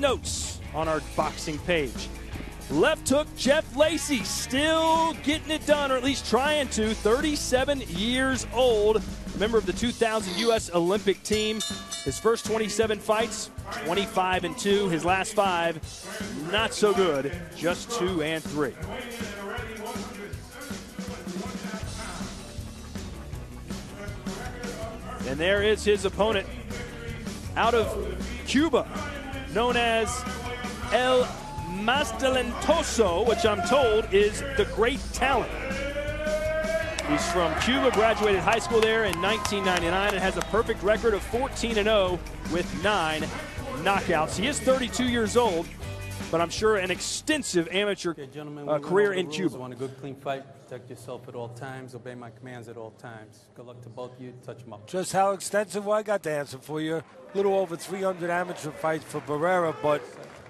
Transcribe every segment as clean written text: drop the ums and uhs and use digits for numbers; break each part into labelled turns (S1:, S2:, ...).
S1: notes on our boxing page. Left hook, Jeff Lacy, still getting it done, or at least trying to. 37 years old, member of the 2000 U.S. Olympic team. His first 27 fights, 25-2. His last 5, not so good, just 2-3. And there is his opponent out of Cuba, known as El Más Talentoso, which I'm told is the great talent. He's from Cuba, graduated high school there in 1999, and has a perfect record of 14-0 with 9 knockouts. He is 32 years old, but I'm sure an extensive amateur career in Cuba.
S2: Want a good, clean fight. Protect yourself at all times. Obey my commands at all times. Good luck to both of you. Touch them up.
S3: Just how extensive? Well, I got the answer for you. A little over 300 amateur fights for Barrera, but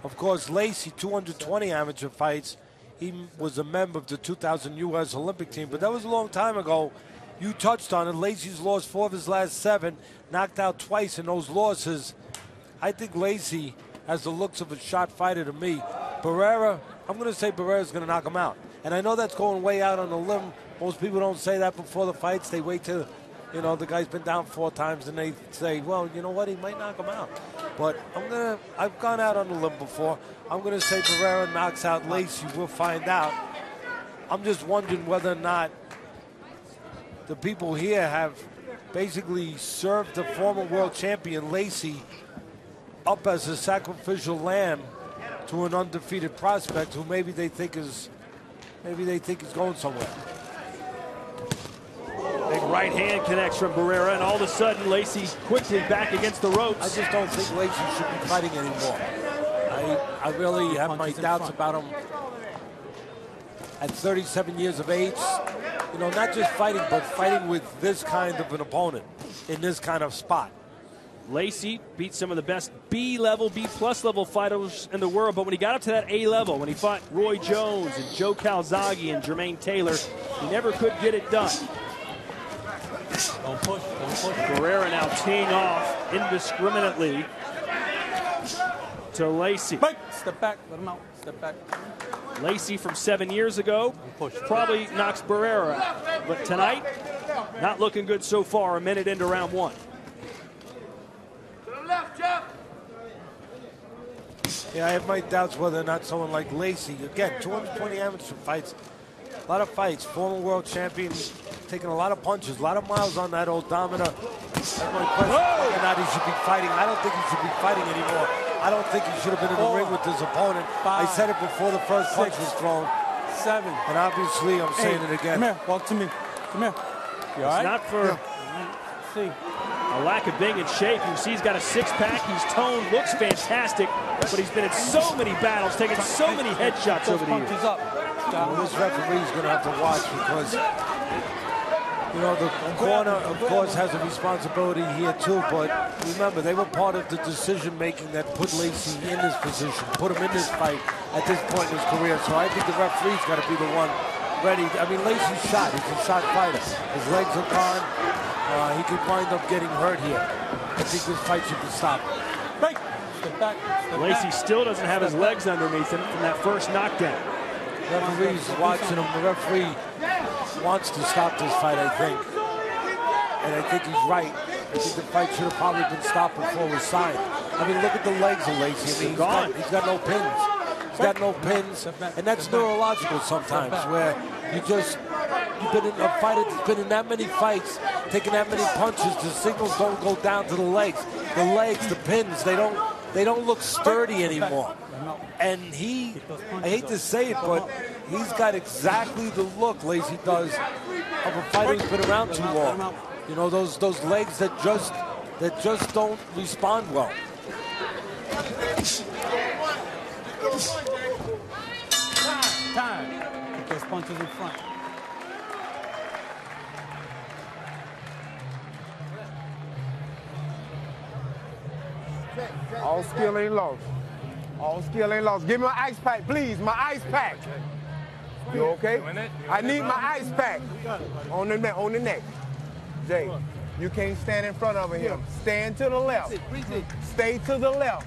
S3: of course, Lacy, 220 amateur fights. He was a member of the 2000 U.S. Olympic team, but that was a long time ago. You touched on it. Lacy's lost 4 of his last 7, knocked out twice in those losses. I think Lacy has the looks of a shot fighter to me. Barrera, I'm going to say Barrera's going to knock him out. And I know that's going way out on the limb. Most people don't say that before the fights. They wait till, the guy's been down 4 times, and they say, well, you know what, he might knock him out. But I've gone out on the limb before. I'm going to say Barrera knocks out Lacy. We'll find out. I'm just wondering whether or not the people here have basically served the former world champion Lacy up as a sacrificial lamb to an undefeated prospect who maybe they think is going somewhere.
S1: Big right hand connects from Barrera, and all of a sudden Lacy quickly back against the ropes.
S3: I just don't think Lacy should be fighting anymore. I really have my doubts about him at 37 years of age. Not just fighting, but fighting with this kind of an opponent in this kind of spot.
S1: Lacy beat some of the best B-level, B-plus level fighters in the world, but when he got up to that A-level, when he fought Roy Jones and Joe Calzaghe and Jermaine Taylor, he never could get it done.
S2: Don't push.
S1: Barrera now teeing off indiscriminately to Lacy.
S2: Step back, let him out. Step back.
S1: Lacy from 7 years ago probably knocks Barrera out, but tonight, not looking good so far, a minute into round 1.
S3: Yeah, I have my doubts whether or not someone like Lacy, again, 220 amateur fights, a lot of fights, former world champion, taking a lot of punches, a lot of miles on that odometer. That's my question, whether or not he should be fighting. I don't think he should be fighting anymore. I don't think he should have been in the ring with his opponent. I said it before the first punch was thrown.
S2: 7.
S3: And obviously, I'm saying it again.
S2: Come here, walk to me. Come here. You all right?
S1: It's not for a lack of being in shape. You see he's got a six-pack. He's toned, looks fantastic, but he's been in so many battles, taking so many headshots over the years.
S3: Well, this referee's going to have to watch because, the corner, of course, has a responsibility here too, but remember, they were part of the decision-making that put Lacy in this position, put him in this fight at this point in his career. So I think the referee's got to be the one ready. I mean, Lacy's shot. He's a shot fighter. His legs are gone. He could wind up getting hurt here. I think this fight should be stopped.
S2: Step back.
S1: Lacy still doesn't have his legs underneath him from that first knockdown.
S3: The referee's watching him. The referee wants to stop this fight, I think. And I think he's right. I think the fight should have probably been stopped before it was signed. I mean, look at the legs of Lacy. I mean, he's got no pins. He's got no pins. And that's neurological sometimes, where you've been in a fighter that's been in that many fights, taking that many punches, the signals don't go down to the legs. The legs, the pins, they don't look sturdy anymore. And I hate to say it, but he's got exactly the look, Lacy does, of a fighter who's been around too long. Those legs that just don't respond well.
S2: Time. Put those punches in front.
S4: All skill ain't lost. All skill ain't lost. Give me my ice pack, please. My ice pack. You okay? I need my ice pack on the neck. Jay, you can't stand in front of him. Stand to the left. Stay to the left.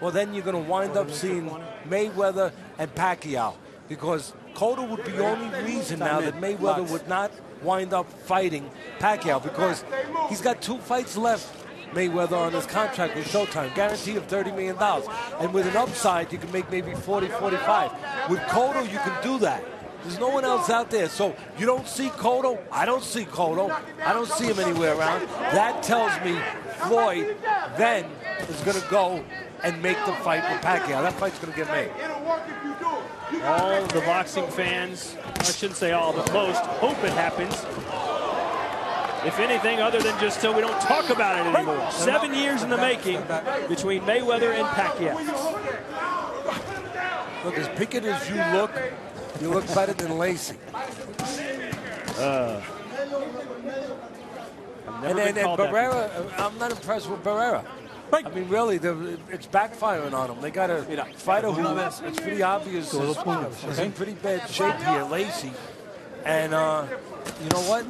S3: well, then you're going to wind up seeing Mayweather and Pacquiao, because Cotto would be the only reason now that Mayweather would not wind up fighting Pacquiao, because he's got 2 fights left, Mayweather, on his contract with Showtime, guarantee of $30 million. And with an upside, you can make maybe 40, 45. With Cotto, you can do that. There's no one else out there. So you don't see Cotto. I don't see Cotto. I don't see him anywhere around. That tells me Floyd then is going to go and make the fight with Pacquiao. That fight's going to get made.
S1: All of the boxing fans, I shouldn't say all, but most, hope it happens. If anything, other than just so we don't talk about it anymore. 7 years in the making between Mayweather and Pacquiao.
S3: Look, as picket as you look better than Lacy. And Barrera, I'm not impressed with Barrera. I mean, really, it's backfiring on him. They got a fighter who, it's pretty obvious, is in pretty bad shape here, Lacy. And you know what?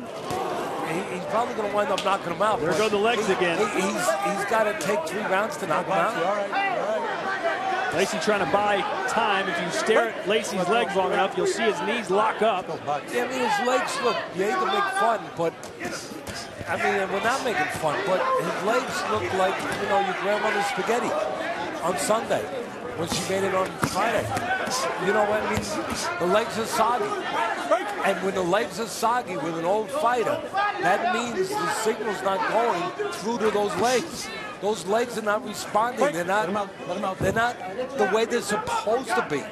S3: He's probably going to wind up knocking him out.
S1: There go the legs again.
S3: He's got to take 3 rounds to knock him out.
S2: All right.
S1: Lacy trying to buy time. If you stare at Lacy's legs long enough, you'll see his knees lock up.
S3: Yeah, I mean, his legs look, you hate to make fun, but, I mean, we're not making fun, but his legs look like, you know, your grandmother's spaghetti on Sunday when she made it on Friday. You know what I mean? The legs are soggy. And when the legs are soggy with an old fighter, that means the signal's not going through to those legs. Those legs are not responding. They're not the way they're supposed to be.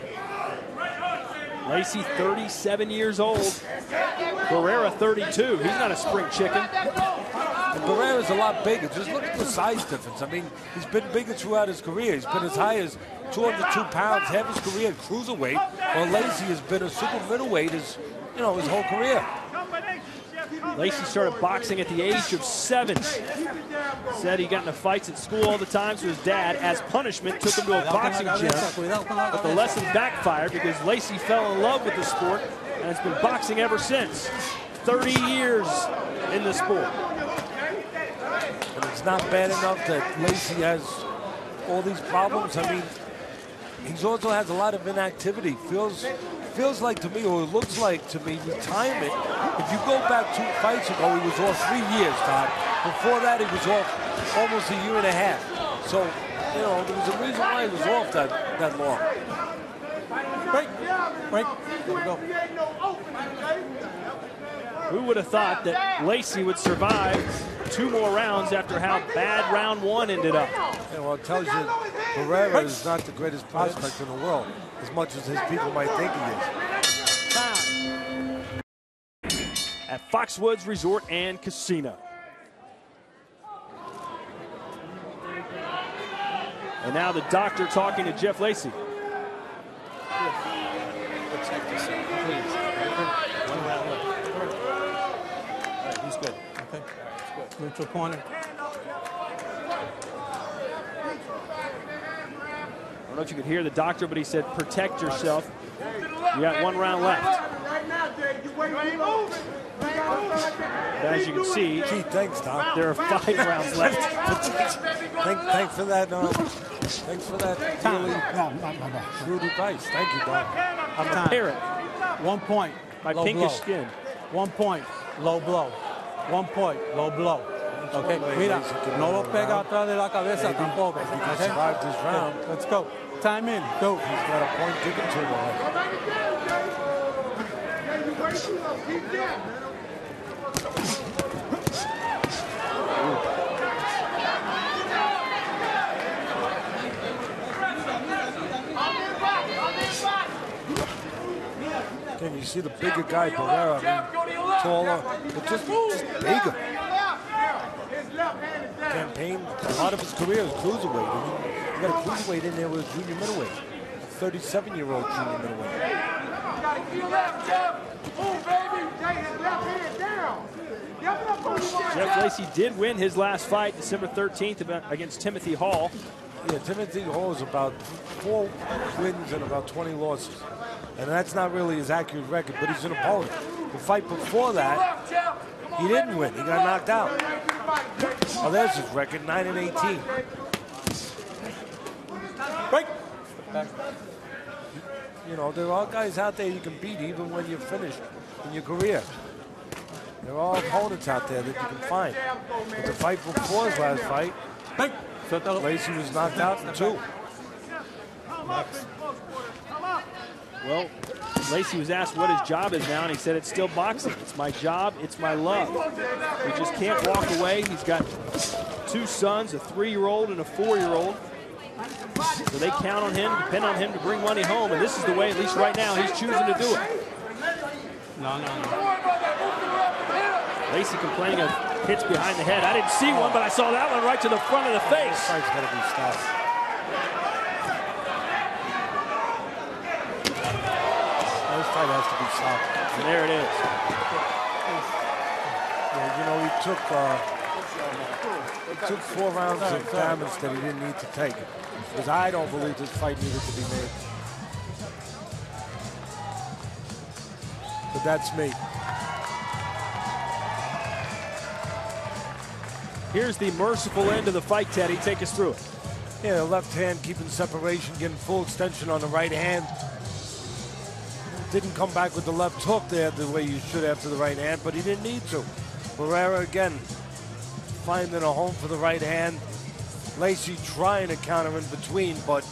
S1: Lacy, 37 years old. Barrera, 32. He's not a spring chicken.
S3: And Barrera's a lot bigger. Just look at the size difference. I mean, he's been bigger throughout his career. He's been as high as 202 pounds, half his career cruiserweight, while Lacy has been a super middleweight his whole career.
S1: Lacy started boxing at the age of 7. Said he got into fights at school all the time, so his dad, as punishment, took him to a boxing gym. But the lesson backfired because Lacy fell in love with the sport and has been boxing ever since. 30 years in the sport.
S3: And it's not bad enough that Lacy has all these problems. I mean, he also has a lot of inactivity. Feels like to me, or it looks like to me, retirement. If you go back 2 fights ago, he was off 3 years, Todd. Before that, he was off almost a year and a half. So, you know, there was a reason why he was off that long.
S2: Break. There we go.
S1: Who would have thought that Lacy would survive 2 more rounds after how bad round 1 ended up?
S3: Yeah, well, it tells you Barrera is not the greatest prospect in the world, as much as his people might think he is.
S1: At Foxwoods Resort and Casino. And now the doctor talking to Jeff Lacy.
S2: He's good. Okay. Good. Neutral corner.
S1: I don't know if you could hear the doctor, but he said, protect yourself. You got 1 round left. But as you can see,
S3: Gee, thanks, Doc.
S1: there are 5 rounds left.
S3: Thanks for that. Thanks for that really shrewd advice. Thank you, Doc.
S1: I'm a parrot.
S2: 1 point.
S1: My
S2: low
S1: pinkish
S2: blow.
S1: skin.
S2: 1 point. Low blow. 1 point. Low blow. Okay, mira, no lo pega atrás de la cabeza tampoco.
S3: If you can survive this round,
S2: Let's go. Time in. Go.
S3: he's got a point given to him. Again, you see the bigger guy, Barrera, I mean, taller, but just bigger. Campaign, a lot of his career is cruiserweight. I mean, you got a cruiserweight in there with a junior middleweight, a 37-year-old junior middleweight.
S1: Jeff Lacy did win his last fight December 13th against Timothy Hall.
S3: Yeah, Timothy Hall is about 4 wins and about 20 losses. And that's not really his accurate record, but he's an opponent. The fight before that, he didn't win. He got knocked out. Oh, there's his record, 9-18. You know, there are guys out there you can beat even when you're finished in your career. There are opponents out there that you can find. But the fight before his last fight, Lacy was knocked out in 2.
S1: Well, Lacy was asked what his job is now, and he said it's still boxing. It's my job, it's my love. He just can't walk away. He's got 2 sons, a 3-year-old and a 4-year-old. So they count on him, depend on him to bring money home, and this is the way, at least right now, he's choosing to do it.
S2: No.
S1: Lacy complaining of hits behind the head. I didn't see one, but I saw that one right to the front of the face.
S3: This fight's got to be stopped. This fight has to be stopped.
S1: And there it is.
S3: Yeah, you know, he took 4 rounds of damage that he didn't need to take. Because I don't believe this fight needed to be made. But that's me.
S1: Here's the merciful end of the fight, Teddy. Take us through it.
S3: Yeah, the left hand keeping separation, getting full extension on the right hand. Didn't come back with the left hook there the way you should after the right hand, but he didn't need to. Barrera again finding a home for the right hand. Lacy trying to counter in between, but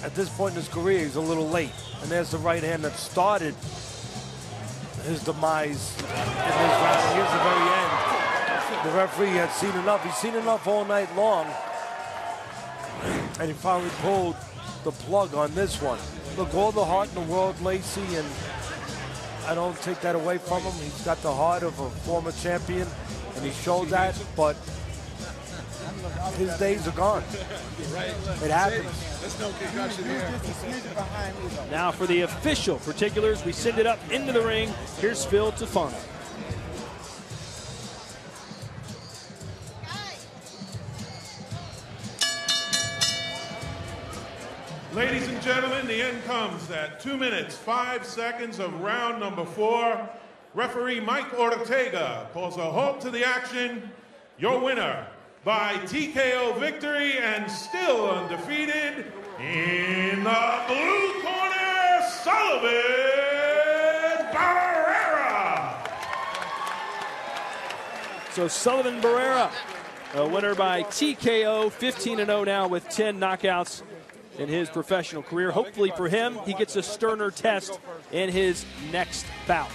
S3: at this point in his career, he's a little late. And there's the right hand that started his demise in this round. Here's the very end. The referee had seen enough. He's seen enough all night long. And he finally pulled the plug on this one. Look, all the heart in the world, Lacy, and I don't take that away from him. He's got the heart of a former champion, and he showed that, but his days are gone. It happens.
S1: Now for the official particulars, we send it up into the ring. Here's Phil Tufano.
S5: Ladies and gentlemen, the end comes at 2 minutes, 5 seconds of round number 4. Referee Mike Ortega calls a halt to the action. Your winner by TKO victory and still undefeated in the blue corner, Sullivan Barrera.
S1: So Sullivan Barrera, a winner by TKO, 15-0 now with 10 knockouts in his professional career. Hopefully for him, he gets a sterner test in his next bout.